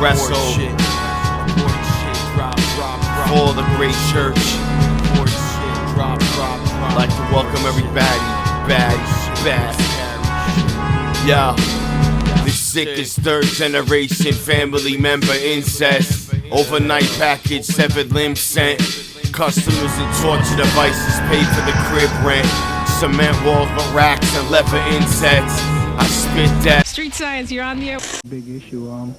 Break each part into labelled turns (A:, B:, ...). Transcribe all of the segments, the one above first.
A: wrestle for the great church. I'd like to welcome everybody, bad. Yeah, the sickest third generation family member incest. Overnight package, severed limbs sent. Customers and torture devices paid for the crib rent. Cement walls with racks and leather insets. I spit that.
B: Street Science, you're on the air.
C: Big issue. I'm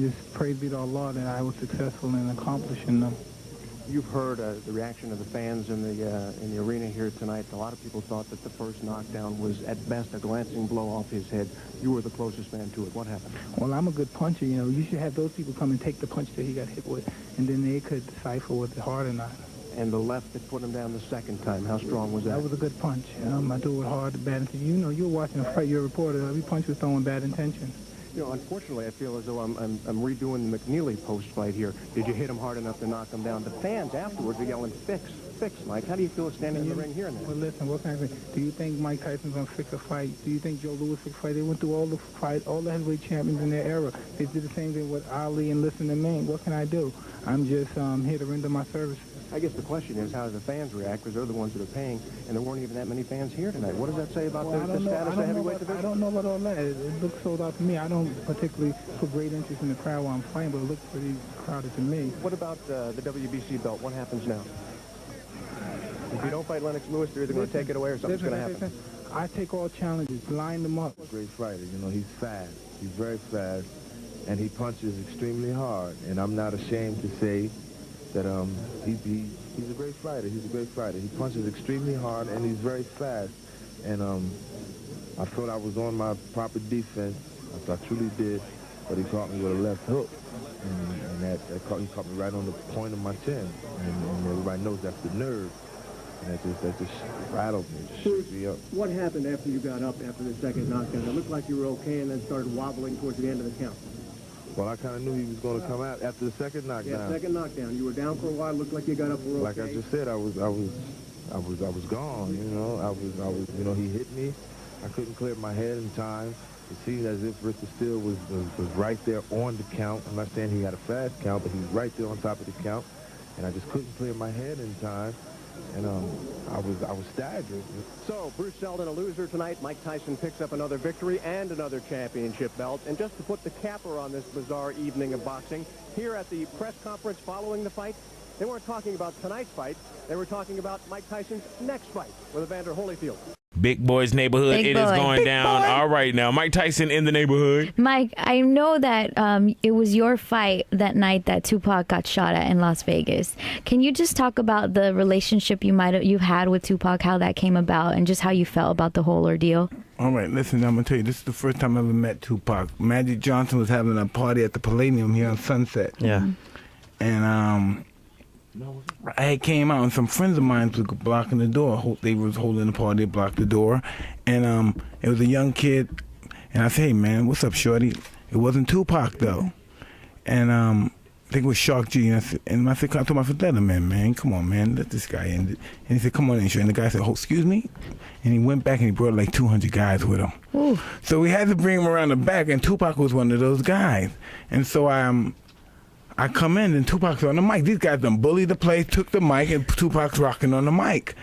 C: just praise be to Allah that I was successful in accomplishing them.
D: You've heard the reaction of the fans in the arena here tonight. A lot of people thought that the first knockdown was at best a glancing blow off his head. You were the closest man to it. What happened?
C: Well, I'm a good puncher. You know, you should have those people come and take the punch that he got hit with, and then they could decipher was it hard or not.
D: And the left that put him down the second time, how strong was that?
C: That was a good punch. I do it hard, bad intention. You know, you were watching a fight. You're a reporter. Every punch was throwing bad intention.
D: You know, unfortunately, I feel as though I'm redoing the McNeely post-fight here. Did you hit him hard enough to knock him down? The fans afterwards are yelling, fix, Mike. How do you feel standing in the ring hearing that?
C: Well, listen, what can I say? Do you think Mike Tyson's going to fix a fight? Do you think Joe Louis fixed a fight? They went through all the fights, all the heavyweight champions in their era. They did the same thing with Ali and Listen to Maine. What can I do? I'm just here to render my services.
D: I guess the question is, how do the fans react? Because they're the ones that are paying, and there weren't even that many fans here tonight. What does that say about the status of heavyweight division?
C: I don't know about all that. It looks sold out to me. I don't particularly put great interest in the crowd while I'm fighting, but it looks pretty crowded to me.
D: What about the WBC belt? What happens now? If you don't fight Lennox Lewis, they're either going to take it away or something's going to happen.
C: I take all challenges, line them up.
E: Great fighter. You know, he's fast. He's very fast, and he punches extremely hard. And I'm not ashamed to say that he's a great fighter. He's a great fighter. He punches extremely hard, and he's very fast. And I thought I was on my proper defense. I truly did, but he caught me with a left hook, and he caught me right on the point of my chin. And everybody knows that's the nerve. And that just rattled me, just shook me up.
D: What happened after you got up after the second knockdown? It looked like you were okay and then started wobbling towards the end of the count.
E: Well, I kind of knew he was going to come out after the second knockdown.
D: Yeah, second knockdown. You were down for a while. Looked like you got up and were okay.
E: Like I just said, I was gone. You know, I was. You know, he hit me. I couldn't clear my head in time. It seemed as if Richard Steele was right there on the count. I'm not saying he had a fast count, but he was right there on top of the count, and I just couldn't clear my head in time. And I was staggered.
D: So, Bruce Seldon a loser tonight. Mike Tyson picks up another victory and another championship belt. And just to put the capper on this bizarre evening of boxing, here at the press conference following the fight, they weren't talking about tonight's fight. They were talking about Mike Tyson's next fight with Evander Holyfield.
F: Big Boy's Neighborhood. It is going down. All right now. Mike Tyson in the neighborhood.
G: Mike, I know that it was your fight that night that Tupac got shot at in Las Vegas. Can you just talk about the relationship you've had with Tupac, how that came about, and just how you felt about the whole ordeal?
C: All right, listen, I'm going to tell you, this is the first time I ever met Tupac. Magic Johnson was having a party at the Palladium here on Sunset.
F: Yeah.
C: And I had came out, and some friends of mine were blocking the door. They was holding the party, blocked the door. And it was a young kid. And I said, hey, man, what's up, shorty? It wasn't Tupac, though. And I think it was Shark G. And I said, I told my friend, let him in, man. Come on, man. Let this guy in. And he said, come on in, shorty. And the guy said, oh, excuse me? And he went back and he brought like 200 guys with him.
G: Ooh.
C: So we had to bring him around the back, and Tupac was one of those guys. And so I come in, and Tupac's on the mic. These guys done bullied the place, took the mic, and Tupac's rocking on the mic.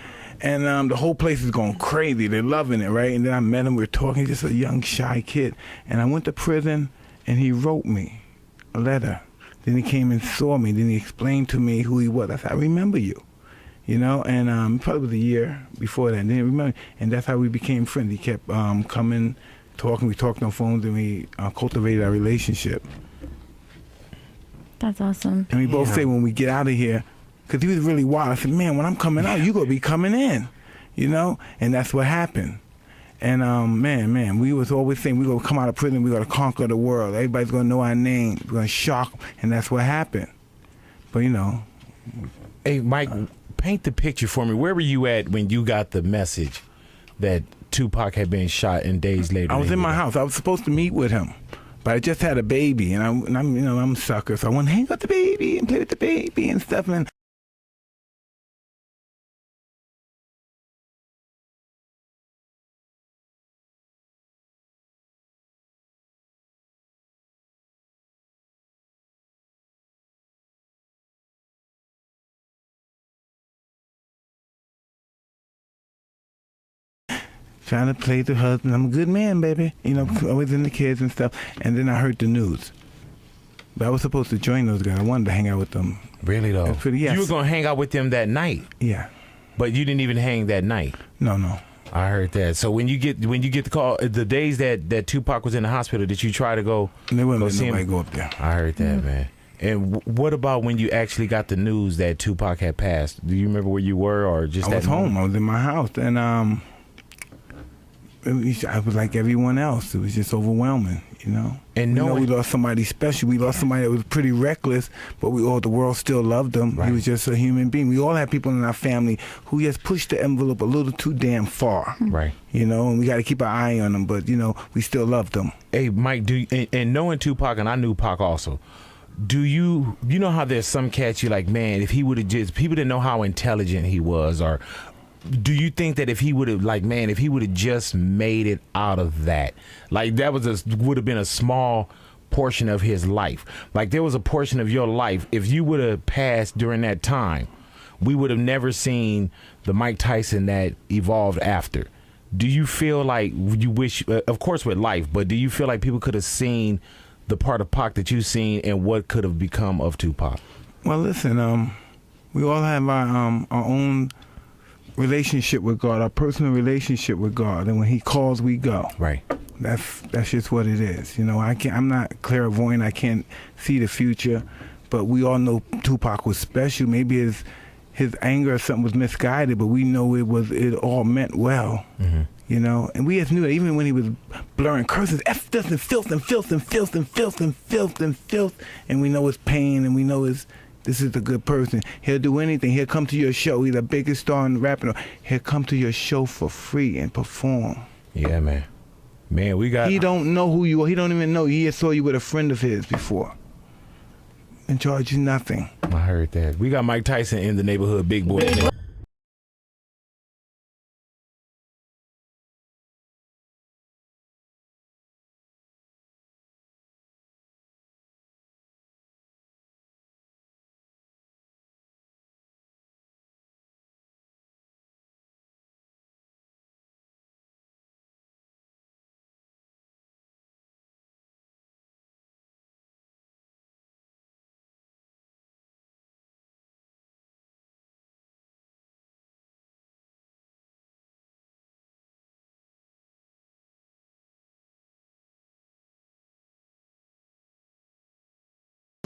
C: And the whole place is going crazy. They're loving it, right? And then I met him. We were talking, just a young, shy kid. And I went to prison, and he wrote me a letter. Then he came and saw me. Then he explained to me who he was. I said, I remember you. You know? And probably was a year before that. And then remember, and that's how we became friends. He kept coming, talking. We talked on phones, and we cultivated our relationship.
G: That's awesome.
C: And we both say when we get out of here, because he was really wild, I said, man, when I'm coming out, you going to be coming in, you know? And that's what happened. And, man, we was always saying we're going to come out of prison, we're going to conquer the world. Everybody's going to know our name. We're going to shock them. And that's what happened. But, you know.
F: Hey, Mike, paint the picture for me. Where were you at when you got the message that Tupac had been shot and days later?
C: I was in my house. I was supposed to meet with him. But I just had a baby, and I'm, you know, I'm a sucker, so I want to hang out the baby and play with the baby and stuff. And trying to play the husband. I'm a good man, baby. You know, always in the kids and stuff. And then I heard the news. But I was supposed to join those guys. I wanted to hang out with them.
F: Really though?
C: Yes.
F: You were gonna hang out with them that night.
C: Yeah.
F: But you didn't even hang that night.
C: No.
F: I heard that. So when you get the call, the days that Tupac was in the hospital, did you try to go?
C: They wouldn't
F: go
C: let
F: see
C: nobody
F: him?
C: go up there.
F: I heard that, man. And what about when you actually got the news that Tupac had passed? Do you remember where you were, or just
C: I was home. I was in my house, and I was like everyone else. It was just overwhelming, you know.
F: And
C: we lost somebody special. We lost somebody that was pretty reckless, but the world still loved him.
F: Right.
C: He was just a human being. We all had people in our family who just pushed the envelope a little too damn far.
F: Right.
C: You know, and we got to keep our eye on them, but, you know, we still loved them.
F: Hey, Mike, and knowing Tupac, and I knew Pac also, do you know how there's some cats you're like, man, if he would have just, people didn't know how intelligent he was, or do you think that if he would have just made it out of that, like that would have been a small portion of his life? Like there was a portion of your life, if you would have passed during that time, we would have never seen the Mike Tyson that evolved after. Do you feel like you wish, of course with life, but do you feel like people could have seen the part of Pac that you've seen and what could have become of Tupac?
C: Well, listen, we all have our own relationship with God, our personal relationship with God, and when He calls, we go.
F: Right.
C: That's just what it is. You know, I'm not clairvoyant. I can't see the future, but we all know Tupac was special. Maybe his anger or something was misguided, but we know it all meant well. Mm-hmm. You know, and we just knew that even when he was blurring curses, F this and filth and filth and filth and filth and filth and filth, and we know his pain and we know this is a good person. He'll do anything. He'll come to your show. He's the biggest star in rapping. He'll come to your show for free and perform.
F: Yeah, man. Man,
C: He don't know who you are. He don't even know. He just saw you with a friend of his before and charge you nothing.
F: I heard that. We got Mike Tyson in the neighborhood, big boy.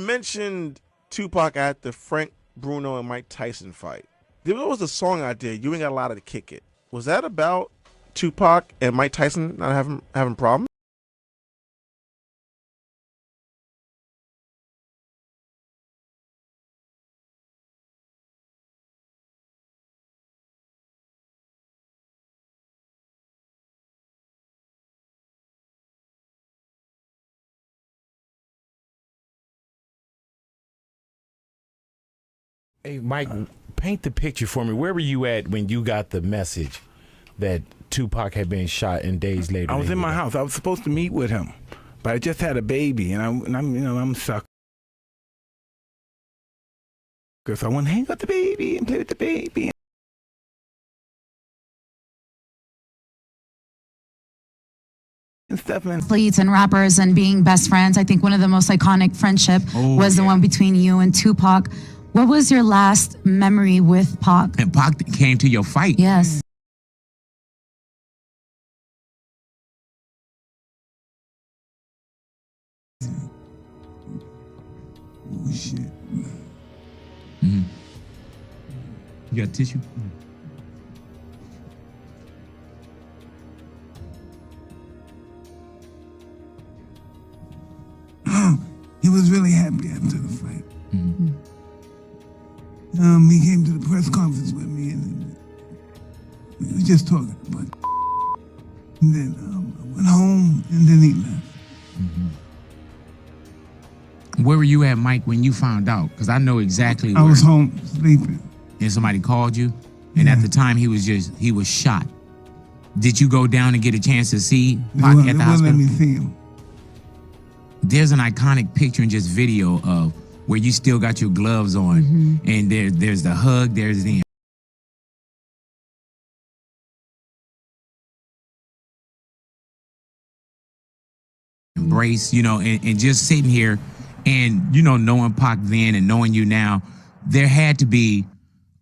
B: Mentioned Tupac at the Frank Bruno and Mike Tyson fight. There was a song out there, "You Ain't Got a Lot to Kick It." Was that about Tupac and Mike Tyson not having problems?
F: Hey, Mike, paint the picture for me. Where were you at when you got the message that Tupac had been shot and days later?
C: I was in my house. I was supposed to meet with him, but I just had a baby, and I'm sucker. So I want to hang out with the baby and play with the baby. And stuff, man.
H: Athletes and rappers and being best friends. I think one of the most iconic friendship was the one between you and Tupac. What was your last memory with Pac?
I: And Pac came to your fight.
H: Yes.
C: Oh, shit.
I: Mm-hmm. You got tissue?
C: He was really happy after the fight.
I: Mm-hmm.
C: He came to the press conference with me, and we were just talking about it. And then I went home, and then he left.
I: Mm-hmm. Where were you at, Mike, when you found out? Because I know exactly
C: I was home sleeping.
I: And somebody called you? And at the time, he was shot. Did you go down and get a chance to see Pac at the hospital?
C: Let me see him.
I: There's an iconic picture and just video of where you still got your gloves on, and there's the hug, there's the embrace, and just sitting here and, knowing Pac then and knowing you now, there had to be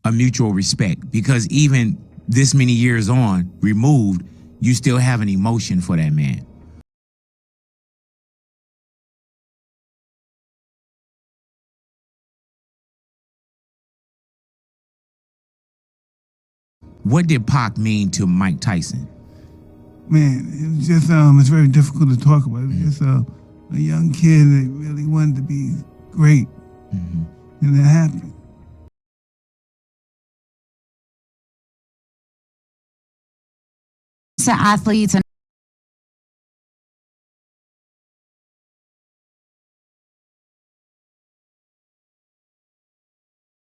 I: a mutual respect because even this many years on, removed, you still have an emotion for that man. What did Pac mean to Mike Tyson?
J: Man, it was just, it's very difficult to talk about. It was just a young kid that really wanted to be great. And it happened.
H: To athletes and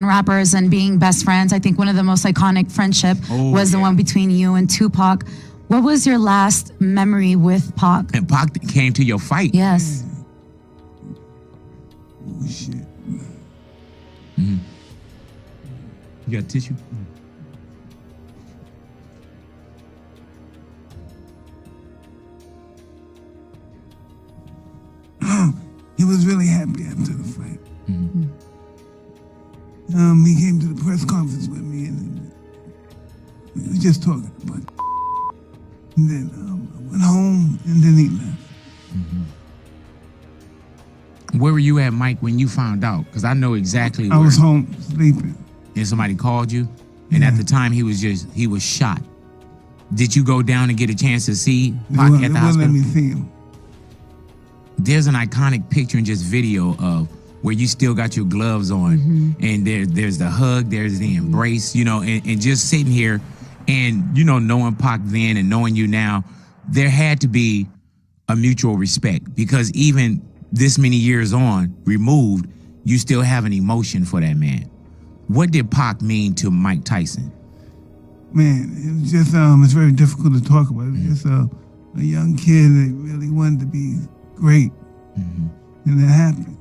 H: rappers and being best friends, I think one of the most iconic friendship was the one between you and Tupac. What was your last memory with Pac?
I: And Pac came to your fight.
H: Yes.
J: Oh, shit.
I: You got tissue?
J: He was really happy after the fight. He came to the press conference with me and we were just talking about it. And then I went home and then he left.
I: Where were you at, Mike, when you found out? Because I know exactly where.
J: I was home sleeping.
I: And somebody called you? And at the time he was shot. Did you go down and get a chance to see Pac at the hospital?
J: Let me see him.
I: There's an iconic picture and just video of where you still got your gloves on, and there's the hug, there's the embrace, and just sitting here and, knowing Pac then and knowing you now, there had to be a mutual respect because even this many years on, removed, you still have an emotion for that man. What did Pac mean to Mike Tyson?
J: Man, it was just, it's very difficult to talk about. It was just a young kid that really wanted to be great. And it happened.